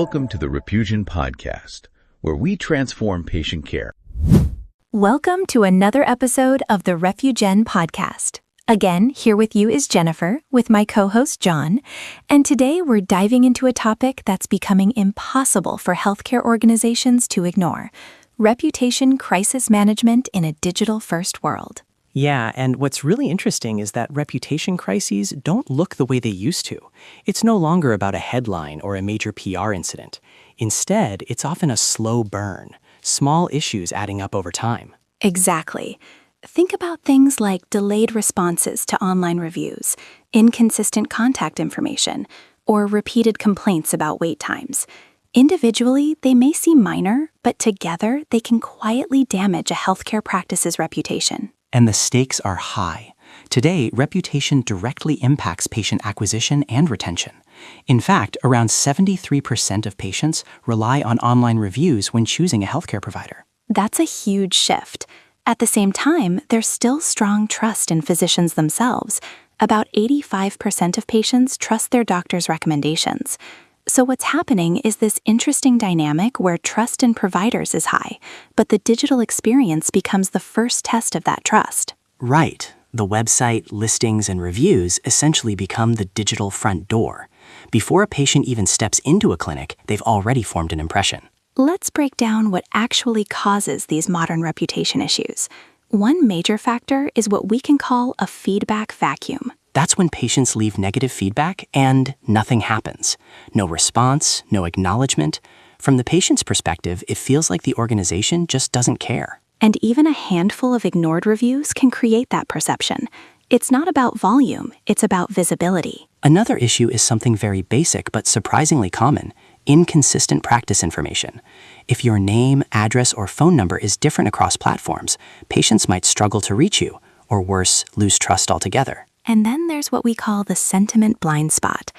Welcome to the Refusion Podcast, where we transform patient care. Welcome to another episode of the Refusion Podcast. Again, here with you is Jennifer, with my co-host John, and today we're diving into a topic that's becoming impossible for healthcare organizations to ignore: reputation crisis management in a digital-first world. Yeah, and what's really interesting is that reputation crises don't look the way they used to. It's no longer about a headline or a major PR incident. Instead, it's often a slow burn, small issues adding up over time. Exactly. Think about things like delayed responses to online reviews, inconsistent contact information, or repeated complaints about wait times. Individually, they may seem minor, but together they can quietly damage a healthcare practice's reputation. And the stakes are high. Today, reputation directly impacts patient acquisition and retention. In fact, around 73% of patients rely on online reviews when choosing a healthcare provider. That's a huge shift. At the same time, there's still strong trust in physicians themselves. About 85% of patients trust their doctor's recommendations. So what's happening is this interesting dynamic where trust in providers is high, but the digital experience becomes the first test of that trust. Right. The website, listings, and reviews essentially become the digital front door. Before a patient even steps into a clinic, they've already formed an impression. Let's break down what actually causes these modern reputation issues. One major factor is what we can call a feedback vacuum. That's when patients leave negative feedback and nothing happens. No response, no acknowledgement. From the patient's perspective, it feels like the organization just doesn't care. And even a handful of ignored reviews can create that perception. It's not about volume, it's about visibility. Another issue is something very basic but surprisingly common: inconsistent practice information. If your name, address, or phone number is different across platforms, patients might struggle to reach you, or worse, lose trust altogether. And then there's what we call the sentiment blind spot.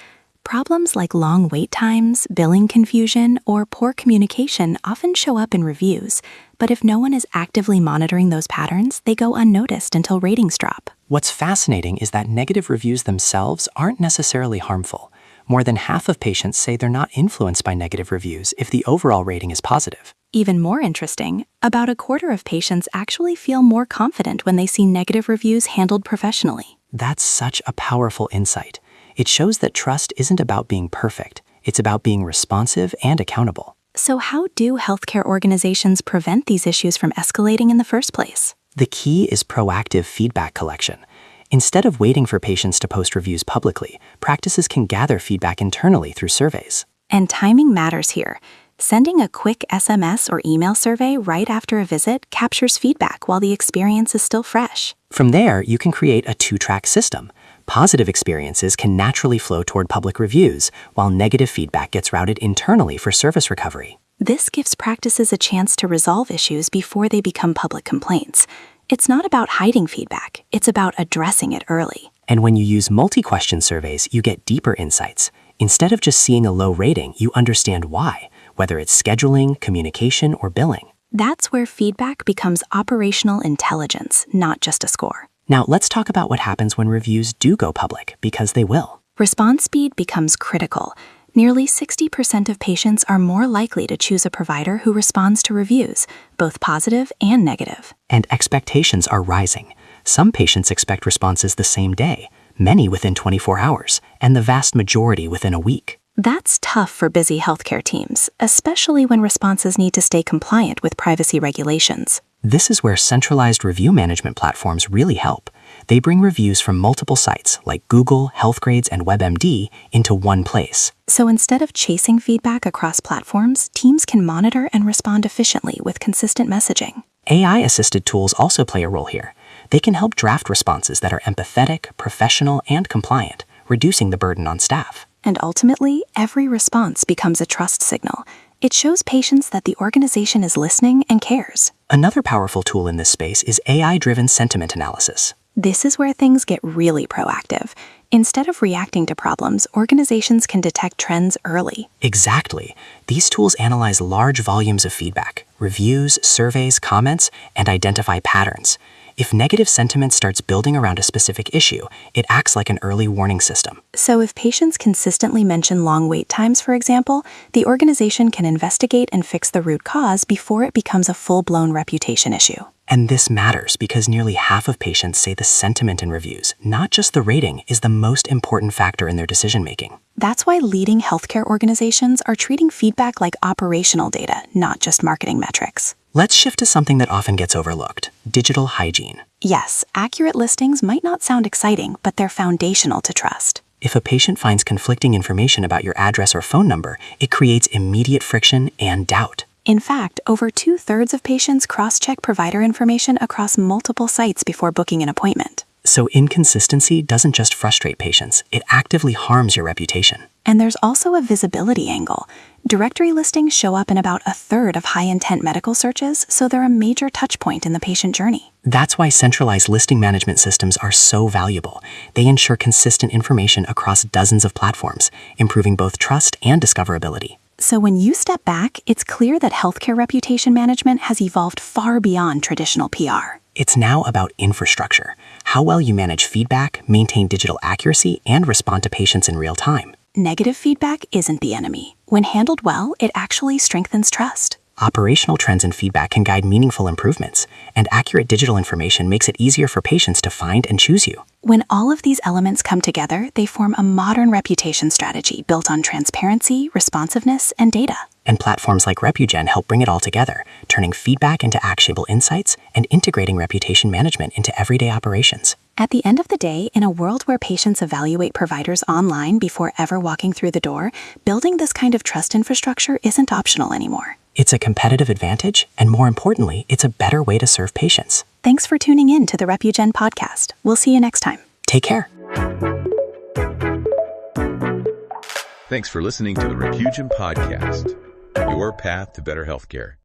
Problems like long wait times, billing confusion, or poor communication often show up in reviews, but if no one is actively monitoring those patterns, they go unnoticed until ratings drop. What's fascinating is that negative reviews themselves aren't necessarily harmful. More than half of patients say they're not influenced by negative reviews if the overall rating is positive. Even more interesting, about a quarter of patients actually feel more confident when they see negative reviews handled professionally. That's such a powerful insight. It shows that trust isn't about being perfect. It's about being responsive and accountable. So how do healthcare organizations prevent these issues from escalating in the first place? The key is proactive feedback collection. Instead of waiting for patients to post reviews publicly, practices can gather feedback internally through surveys. And timing matters here. Sending a quick SMS or email survey right after a visit captures feedback while the experience is still fresh. From there, you can create a two-track system. Positive experiences can naturally flow toward public reviews, while negative feedback gets routed internally for service recovery. This gives practices a chance to resolve issues before they become public complaints. It's not about hiding feedback, it's about addressing it early. And when you use multi-question surveys, you get deeper insights. Instead of just seeing a low rating, you understand why, whether it's scheduling, communication, or billing. That's where feedback becomes operational intelligence, not just a score. Now, let's talk about what happens when reviews do go public, because they will. Response speed becomes critical. Nearly 60% of patients are more likely to choose a provider who responds to reviews, both positive and negative. And expectations are rising. Some patients expect responses the same day, many within 24 hours, and the vast majority within a week. That's tough for busy healthcare teams, especially when responses need to stay compliant with privacy regulations. This is where centralized review management platforms really help. They bring reviews from multiple sites like Google, Healthgrades, and WebMD into one place. So instead of chasing feedback across platforms, teams can monitor and respond efficiently with consistent messaging. AI-assisted tools also play a role here. They can help draft responses that are empathetic, professional, and compliant, reducing the burden on staff. And ultimately, every response becomes a trust signal. It shows patients that the organization is listening and cares. Another powerful tool in this space is AI-driven sentiment analysis. This is where things get really proactive. Instead of reacting to problems, organizations can detect trends early. Exactly. These tools analyze large volumes of feedback, reviews, surveys, comments, and identify patterns. If negative sentiment starts building around a specific issue, it acts like an early warning system. So if patients consistently mention long wait times, for example, the organization can investigate and fix the root cause before it becomes a full-blown reputation issue. And this matters because nearly half of patients say the sentiment in reviews, not just the rating, is the most important factor in their decision-making. That's why leading healthcare organizations are treating feedback like operational data, not just marketing metrics. Let's shift to something that often gets overlooked: digital hygiene. Yes, accurate listings might not sound exciting, but they're foundational to trust. If a patient finds conflicting information about your address or phone number, it creates immediate friction and doubt. In fact, over 2/3 of patients cross-check provider information across multiple sites before booking an appointment. So inconsistency doesn't just frustrate patients, it actively harms your reputation. And there's also a visibility angle. Directory listings show up in about 1/3 of high-intent medical searches, so they're a major touchpoint in the patient journey. That's why centralized listing management systems are so valuable. They ensure consistent information across dozens of platforms, improving both trust and discoverability. So when you step back, it's clear that healthcare reputation management has evolved far beyond traditional PR. It's now about infrastructure, how well you manage feedback, maintain digital accuracy, and respond to patients in real time. Negative feedback isn't the enemy. When handled well, it actually strengthens trust. Operational trends and feedback can guide meaningful improvements, and accurate digital information makes it easier for patients to find and choose you. When all of these elements come together, they form a modern reputation strategy built on transparency, responsiveness, and data. And platforms like Repugen help bring it all together, turning feedback into actionable insights and integrating reputation management into everyday operations. At the end of the day, in a world where patients evaluate providers online before ever walking through the door, building this kind of trust infrastructure isn't optional anymore. It's a competitive advantage, and more importantly, it's a better way to serve patients. Thanks for tuning in to the Repugen podcast. We'll see you next time. Take care. Thanks for listening to the Repugen podcast, your path to better healthcare.